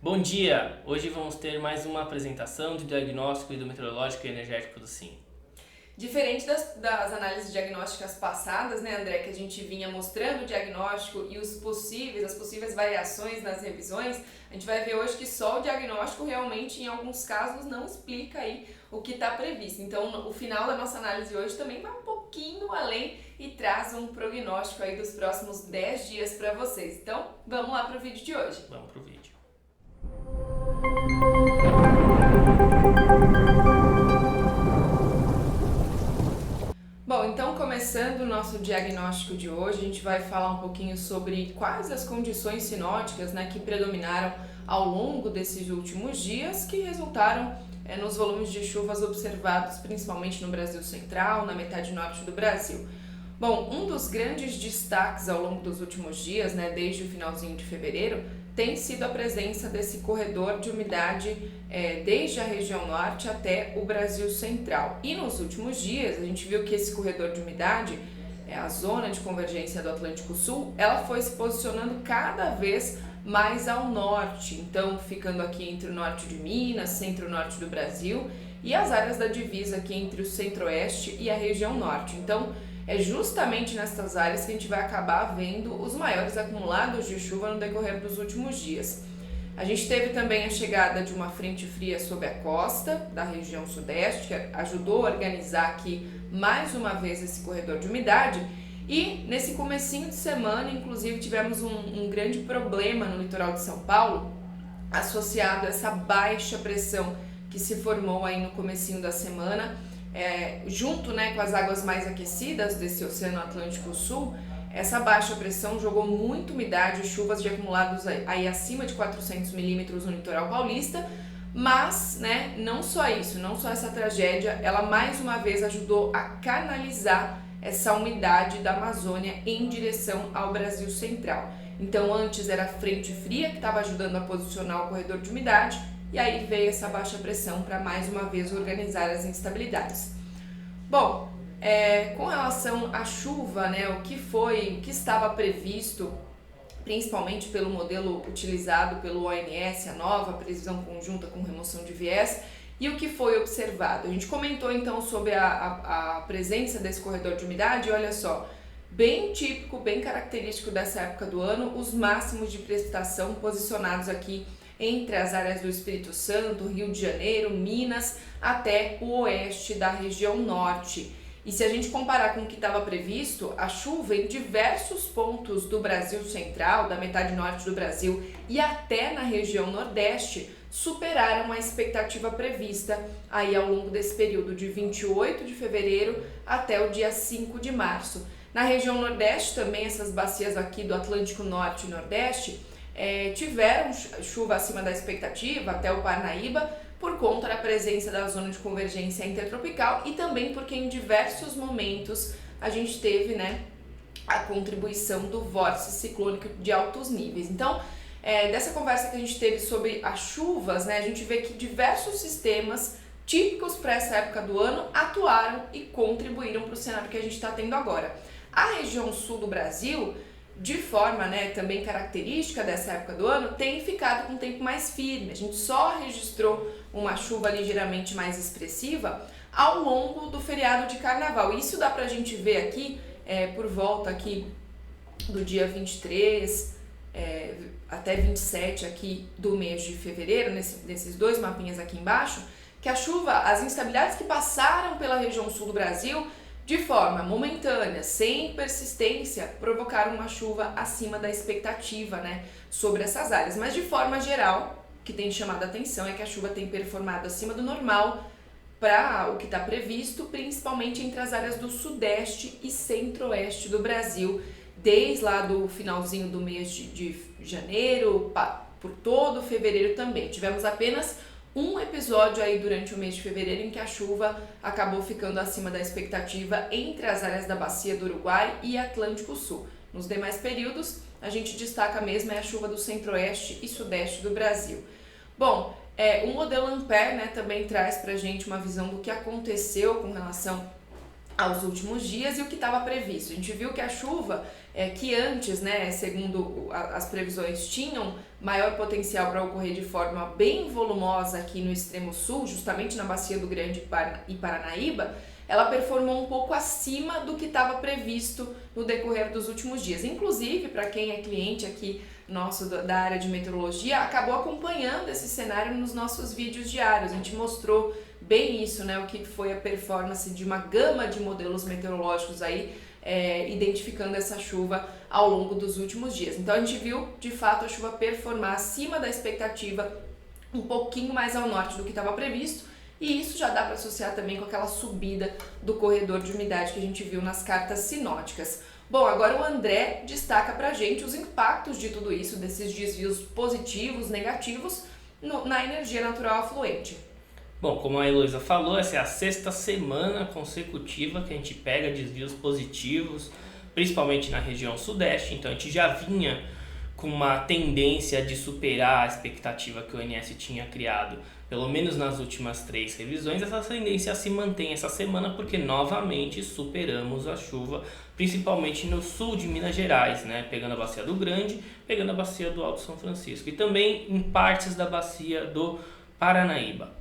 Bom dia! Hoje vamos ter mais uma apresentação do diagnóstico hidrometeorológico e energético do SIM. Diferente das análises diagnósticas passadas, né, André, que a gente vinha mostrando o diagnóstico e as possíveis variações nas revisões, a gente vai ver hoje que só o diagnóstico realmente, em alguns casos, não explica aí o que está previsto. Então, o final da nossa análise hoje também vai um pouquinho além e traz um prognóstico aí dos próximos 10 dias para vocês. Então, vamos lá para o vídeo de hoje. Vamos pro vídeo. Bom, então começando o nosso diagnóstico de hoje, a gente vai falar um pouquinho sobre quais as condições sinóticas, né, que predominaram ao longo desses últimos dias, que resultaram nos volumes de chuvas observados principalmente no Brasil Central, na metade norte do Brasil. Bom, um dos grandes destaques ao longo dos últimos dias, né, desde o finalzinho de fevereiro, tem sido a presença desse corredor de umidade desde a região norte até o Brasil Central. E nos últimos dias, a gente viu que esse corredor de umidade, a zona de convergência do Atlântico Sul, ela foi se posicionando cada vez mais ao norte, então ficando aqui entre o norte de Minas, centro-norte do Brasil e as áreas da divisa aqui entre o centro-oeste e a região norte. Então, é justamente nessas áreas que a gente vai acabar vendo os maiores acumulados de chuva no decorrer dos últimos dias. A gente teve também a chegada de uma frente fria sobre a costa da região sudeste, que ajudou a organizar aqui mais uma vez esse corredor de umidade. E nesse comecinho de semana, inclusive, tivemos um grande problema no litoral de São Paulo, associado a essa baixa pressão que se formou aí no comecinho da semana, junto, né, com as águas mais aquecidas desse Oceano Atlântico Sul. Essa baixa pressão jogou muita umidade, chuvas de acumulados aí acima de 400 milímetros no litoral paulista, mas, né, não só isso, não só essa tragédia, ela mais uma vez ajudou a canalizar essa umidade da Amazônia em direção ao Brasil Central. Então, antes era a frente fria que estava ajudando a posicionar o corredor de umidade, e aí veio essa baixa pressão para mais uma vez organizar as instabilidades. Bom, com relação à chuva, né, o que estava previsto, principalmente pelo modelo utilizado pelo ONS, a nova previsão conjunta com remoção de viés, e o que foi observado. A gente comentou então sobre a presença desse corredor de umidade, e olha só, bem típico, bem característico dessa época do ano, os máximos de precipitação posicionados aqui entre as áreas do Espírito Santo, Rio de Janeiro, Minas, até o oeste da região norte. E se a gente comparar com o que estava previsto, a chuva em diversos pontos do Brasil Central, da metade norte do Brasil e até na região nordeste, superaram a expectativa prevista aí ao longo desse período de 28 de fevereiro até o dia 5 de março. Na região nordeste também, essas bacias aqui do Atlântico Norte e Nordeste, tiveram chuva acima da expectativa até o Parnaíba por conta da presença da zona de convergência intertropical e também porque em diversos momentos a gente teve, né, a contribuição do vórtice ciclônico de altos níveis. Então, dessa conversa que a gente teve sobre as chuvas, né, a gente vê que diversos sistemas típicos para essa época do ano atuaram e contribuíram para o cenário que a gente está tendo agora. A região sul do Brasil, de forma, né, também característica dessa época do ano, tem ficado com um tempo mais firme. A gente só registrou uma chuva ligeiramente mais expressiva ao longo do feriado de carnaval. Isso dá pra gente ver aqui, por volta aqui do dia 23 até 27 aqui do mês de fevereiro, nesses dois mapinhas aqui embaixo, que a chuva, as instabilidades que passaram pela região sul do Brasil, de forma momentânea, sem persistência, provocaram uma chuva acima da expectativa, né, sobre essas áreas. Mas de forma geral, o que tem chamado a atenção é que a chuva tem performado acima do normal para o que está previsto, principalmente entre as áreas do sudeste e centro-oeste do Brasil, desde lá do finalzinho do mês de janeiro, por todo fevereiro também. Tivemos apenas um episódio aí durante o mês de fevereiro em que a chuva acabou ficando acima da expectativa entre as áreas da bacia do Uruguai e Atlântico Sul. Nos demais períodos, a gente destaca mesmo a chuva do centro-oeste e sudeste do Brasil. Bom, o modelo Ampere, né, também traz pra gente uma visão do que aconteceu com relação aos últimos dias e o que estava previsto. A gente viu que a chuva, que antes, né, segundo as previsões, tinham maior potencial para ocorrer de forma bem volumosa aqui no extremo sul, justamente na Bacia do Grande e Paranaíba, ela performou um pouco acima do que estava previsto no decorrer dos últimos dias. Inclusive, para quem é cliente aqui nosso da área de meteorologia, acabou acompanhando esse cenário nos nossos vídeos diários. A gente mostrou bem isso, né, o que foi a performance de uma gama de modelos meteorológicos aí, identificando essa chuva ao longo dos últimos dias. Então a gente viu, de fato, a chuva performar acima da expectativa, um pouquinho mais ao norte do que estava previsto, e isso já dá para associar também com aquela subida do corredor de umidade que a gente viu nas cartas sinóticas. Bom, agora o André destaca para a gente os impactos de tudo isso, desses desvios positivos, negativos, na energia natural afluente. Bom, como a Heloísa falou, essa é a 6ª semana consecutiva que a gente pega desvios positivos, principalmente na região sudeste. Então a gente já vinha com uma tendência de superar a expectativa que o ONS tinha criado, pelo menos nas últimas 3 revisões. Essa tendência se mantém essa semana porque novamente superamos a chuva, principalmente no sul de Minas Gerais, né? Pegando a Bacia do Grande, pegando a Bacia do Alto São Francisco e também em partes da Bacia do Paranaíba.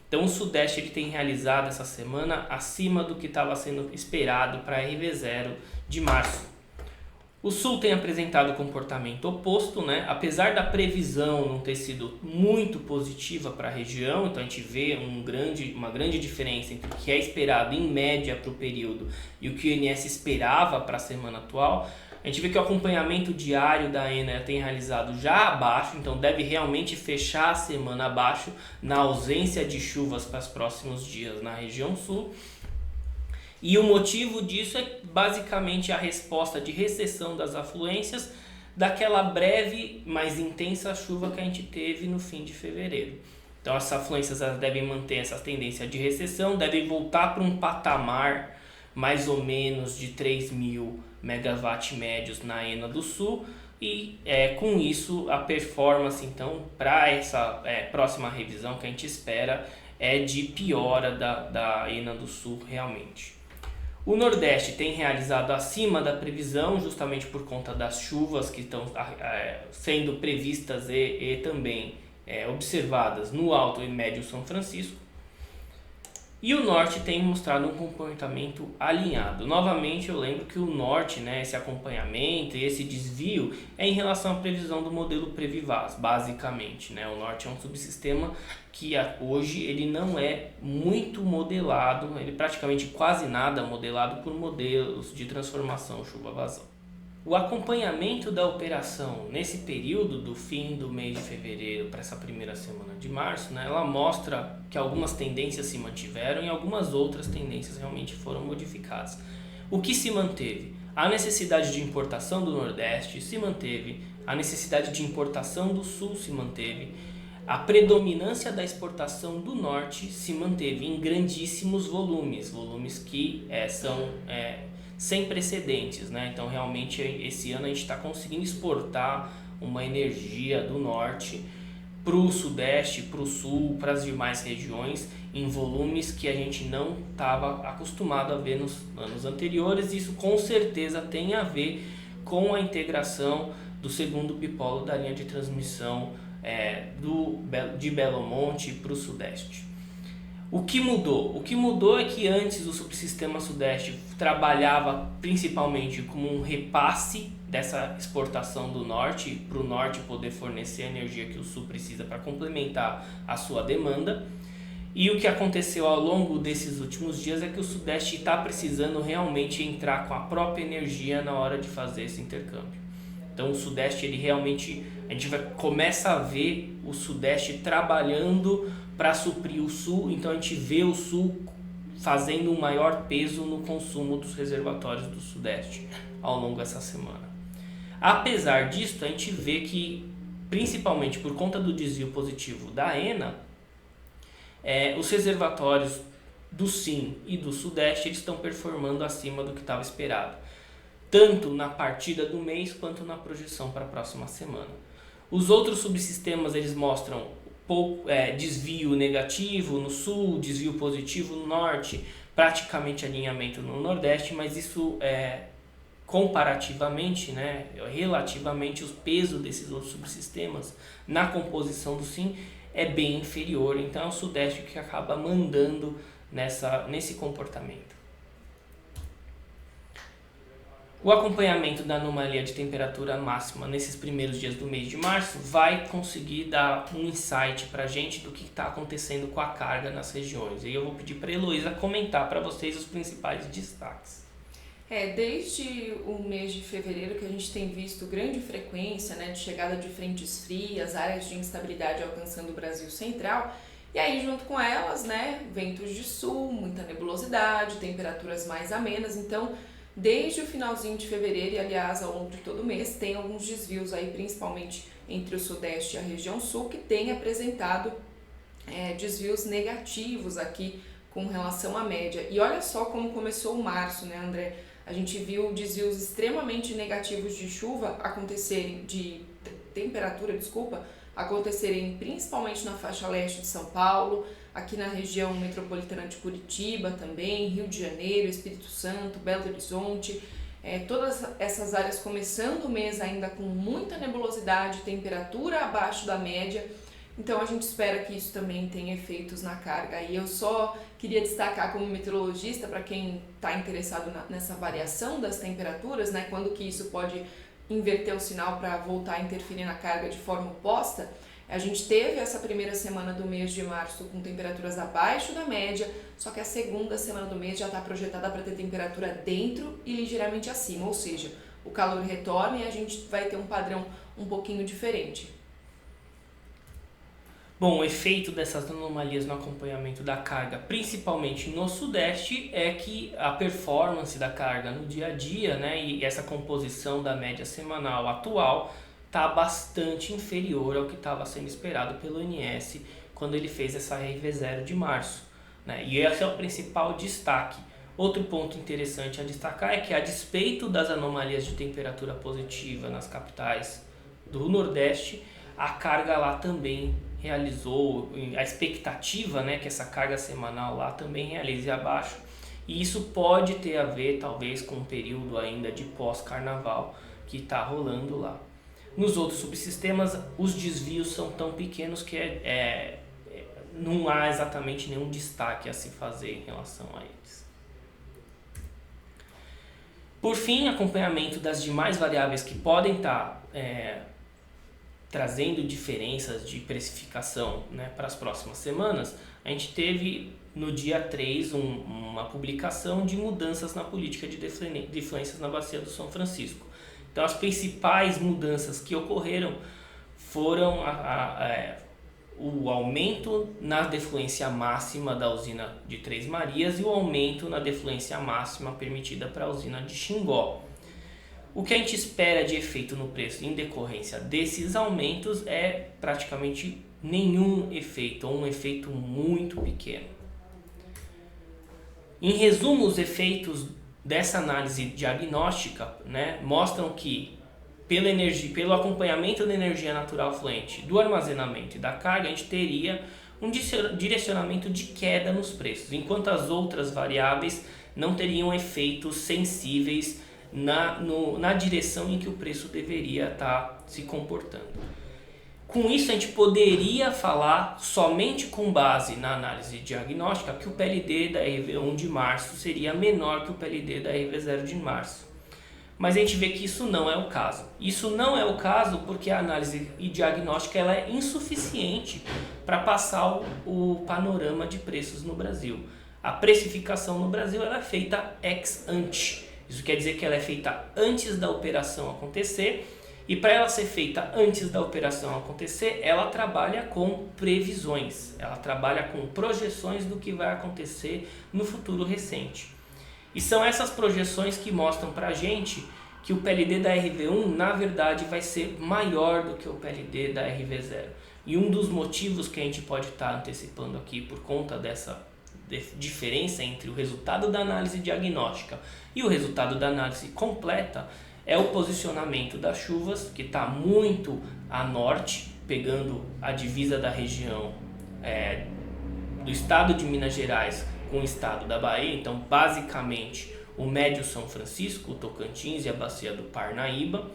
Então o Sudeste ele tem realizado essa semana acima do que estava sendo esperado para a RV0 de março. O Sul tem apresentado comportamento oposto, né? Apesar da previsão não ter sido muito positiva para a região, então a gente vê uma grande diferença entre o que é esperado em média para o período e o que o INS esperava para a semana atual. A gente vê que o acompanhamento diário da ENA tem realizado já abaixo, então deve realmente fechar a semana abaixo na ausência de chuvas para os próximos dias na região sul. E o motivo disso é basicamente a resposta de recessão das afluências daquela breve, mais intensa chuva que a gente teve no fim de fevereiro. Então essas afluências devem manter essa tendência de recessão, devem voltar para um patamar mais ou menos de 3.000 megawatt médios na ENA do Sul e com isso a performance então para essa próxima revisão que a gente espera é de piora da ENA do Sul realmente. O Nordeste tem realizado acima da previsão justamente por conta das chuvas que estão sendo previstas e também observadas no Alto e Médio São Francisco. E o Norte tem mostrado um comportamento alinhado. Novamente eu lembro que o Norte, né, esse acompanhamento e esse desvio é em relação à previsão do modelo Previvaz, basicamente. Né? O Norte é um subsistema que hoje ele não é muito modelado, ele praticamente quase nada modelado por modelos de transformação chuva-vazão. O acompanhamento da operação nesse período do fim do mês de fevereiro para essa primeira semana de março, né, ela mostra que algumas tendências se mantiveram e algumas outras tendências realmente foram modificadas. O que se manteve? A necessidade de importação do Nordeste se manteve, a necessidade de importação do Sul se manteve, a predominância da exportação do Norte se manteve em grandíssimos volumes que são sem precedentes, né? Então realmente esse ano a gente está conseguindo exportar uma energia do Norte para o Sudeste, para o Sul, para as demais regiões em volumes que a gente não estava acostumado a ver nos anos anteriores. Isso com certeza tem a ver com a integração do segundo bipolo da linha de transmissão de Belo Monte para o Sudeste. O que mudou? O que mudou é que antes o subsistema Sudeste trabalhava principalmente como um repasse dessa exportação do Norte, para o Norte poder fornecer a energia que o Sul precisa para complementar a sua demanda. E o que aconteceu ao longo desses últimos dias é que o Sudeste está precisando realmente entrar com a própria energia na hora de fazer esse intercâmbio. Então o Sudeste, ele realmente, a gente começa a ver o Sudeste trabalhando para suprir o Sul, então a gente vê o Sul fazendo um maior peso no consumo dos reservatórios do Sudeste ao longo dessa semana. Apesar disso, a gente vê que, principalmente por conta do desvio positivo da ENA, os reservatórios do Sim e do Sudeste eles estão performando acima do que estava esperado, tanto na partida do mês quanto na projeção para a próxima semana. Os outros subsistemas eles mostram desvio negativo no Sul, desvio positivo no Norte, praticamente alinhamento no Nordeste, mas isso comparativamente, né, relativamente, o peso desses outros subsistemas na composição do SIM é bem inferior, então é o Sudeste que acaba mandando nesse comportamento. O acompanhamento da anomalia de temperatura máxima nesses primeiros dias do mês de março vai conseguir dar um insight para a gente do que está acontecendo com a carga nas regiões. E eu vou pedir para a Heloísa comentar para vocês os principais destaques. Desde o mês de fevereiro que a gente tem visto grande frequência, né, de chegada de frentes frias, áreas de instabilidade alcançando o Brasil central, e aí junto com elas, né, ventos de sul, muita nebulosidade, temperaturas mais amenas. Então, desde o finalzinho de fevereiro e, aliás, ao longo de todo o mês, tem alguns desvios aí, principalmente entre o Sudeste e a região Sul, que tem apresentado desvios negativos aqui com relação à média. E olha só como começou o março, né, André? A gente viu desvios extremamente negativos de chuva acontecerem, de temperatura, acontecerem principalmente na faixa leste de São Paulo, aqui na região metropolitana de Curitiba também, Rio de Janeiro, Espírito Santo, Belo Horizonte, todas essas áreas começando o mês ainda com muita nebulosidade, temperatura abaixo da média. Então a gente espera que isso também tenha efeitos na carga. E eu só queria destacar como meteorologista, para quem está interessado nessa variação das temperaturas, né, quando que isso pode inverter o sinal para voltar a interferir na carga de forma oposta. A gente teve essa primeira semana do mês de março com temperaturas abaixo da média, só que a segunda semana do mês já está projetada para ter temperatura dentro e ligeiramente acima, ou seja, o calor retorna e a gente vai ter um padrão um pouquinho diferente. Bom, o efeito dessas anomalias no acompanhamento da carga, principalmente no Sudeste, é que a performance da carga no dia a dia, né, e essa composição da média semanal atual está bastante inferior ao que estava sendo esperado pelo ONS quando ele fez essa RV0 de março, né? E esse é o principal destaque. Outro ponto interessante a destacar é que, a despeito das anomalias de temperatura positiva nas capitais do Nordeste, a carga lá também realizou, a expectativa, né, que essa carga semanal lá também realize abaixo, e isso pode ter a ver talvez com um período ainda de pós-carnaval que está rolando lá. Nos outros subsistemas, os desvios são tão pequenos que não há exatamente nenhum destaque a se fazer em relação a eles. Por fim, acompanhamento das demais variáveis que podem estar trazendo diferenças de precificação, né, para as próximas semanas. A gente teve no dia 3 uma publicação de mudanças na política de defluências na bacia do São Francisco. Então, as principais mudanças que ocorreram foram o aumento na defluência máxima da usina de Três Marias e o aumento na defluência máxima permitida para a usina de Xingó. O que a gente espera de efeito no preço em decorrência desses aumentos é praticamente nenhum efeito, ou um efeito muito pequeno. Em resumo, os dessa análise diagnóstica, né, mostram que pelo acompanhamento da energia natural fluente, do armazenamento e da carga, a gente teria um direcionamento de queda nos preços, enquanto as outras variáveis não teriam efeitos sensíveis na direção em que o preço deveria estar se comportando. Com isso, a gente poderia falar, somente com base na análise diagnóstica, que o PLD da RV1 de março seria menor que o PLD da RV0 de março. Mas a gente vê que isso não é o caso. Isso não é o caso porque a análise diagnóstica ela é insuficiente para passar o panorama de preços no Brasil. A precificação no Brasil ela é feita ex ante. Isso quer dizer que ela é feita antes da operação acontecer, e para ela ser feita antes da operação acontecer, ela trabalha com previsões, ela trabalha com projeções do que vai acontecer no futuro recente. E são essas projeções que mostram para a gente que o PLD da RV1, na verdade, vai ser maior do que o PLD da RV0. E um dos motivos que a gente pode estar antecipando aqui por conta dessa diferença entre o resultado da análise diagnóstica e o resultado da análise completa é o posicionamento das chuvas, que está muito a norte, pegando a divisa da região do estado de Minas Gerais com o estado da Bahia, então basicamente o Médio São Francisco, o Tocantins e a bacia do Parnaíba.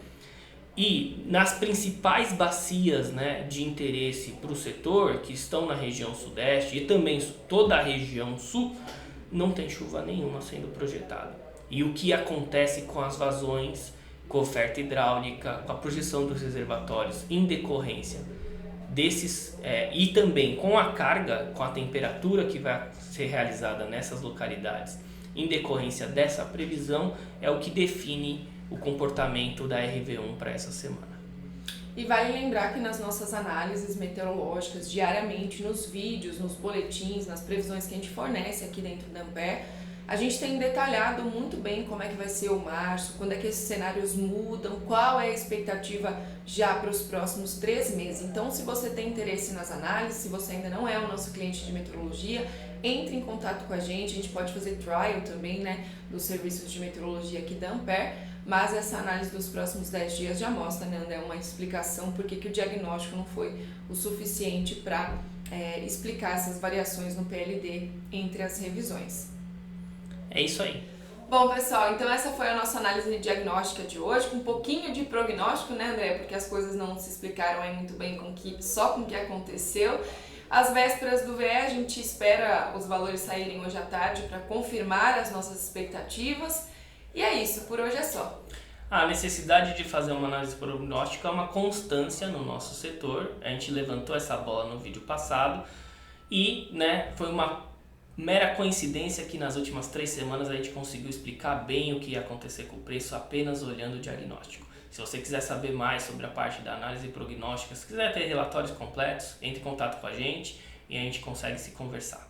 E nas principais bacias, né, de interesse para o setor, que estão na região sudeste e também toda a região sul, não tem chuva nenhuma sendo projetada. E o que acontece com as vazões, com a oferta hidráulica, com a projeção dos reservatórios em decorrência desses, e também com a carga, com a temperatura que vai ser realizada nessas localidades, em decorrência dessa previsão, é o que define o comportamento da RV1 para essa semana. E vale lembrar que nas nossas análises meteorológicas, diariamente, nos vídeos, nos boletins, nas previsões que a gente fornece aqui dentro da Ampere, a gente tem detalhado muito bem como é que vai ser o março, quando é que esses cenários mudam, qual é a expectativa já para os próximos 3 meses. Então, se você tem interesse nas análises, se você ainda não é o nosso cliente de meteorologia, entre em contato com a gente pode fazer trial também, né, dos serviços de meteorologia aqui da Ampere, mas essa análise dos próximos 10 dias já mostra, né, André, uma explicação por que o diagnóstico não foi o suficiente para explicar essas variações no PLD entre as revisões. É isso aí. Bom, pessoal, então essa foi a nossa análise diagnóstica de hoje, com um pouquinho de prognóstico, né, André, porque as coisas não se explicaram aí muito bem só com o que aconteceu. Às vésperas do VE, a gente espera os valores saírem hoje à tarde para confirmar as nossas expectativas. E é isso, por hoje é só. A necessidade de fazer uma análise prognóstica é uma constância no nosso setor. A gente levantou essa bola no vídeo passado e, né, foi uma mera coincidência que nas últimas 3 semanas a gente conseguiu explicar bem o que ia acontecer com o preço apenas olhando o diagnóstico. Se você quiser saber mais sobre a parte da análise prognóstica, se quiser ter relatórios completos, entre em contato com a gente e a gente consegue se conversar.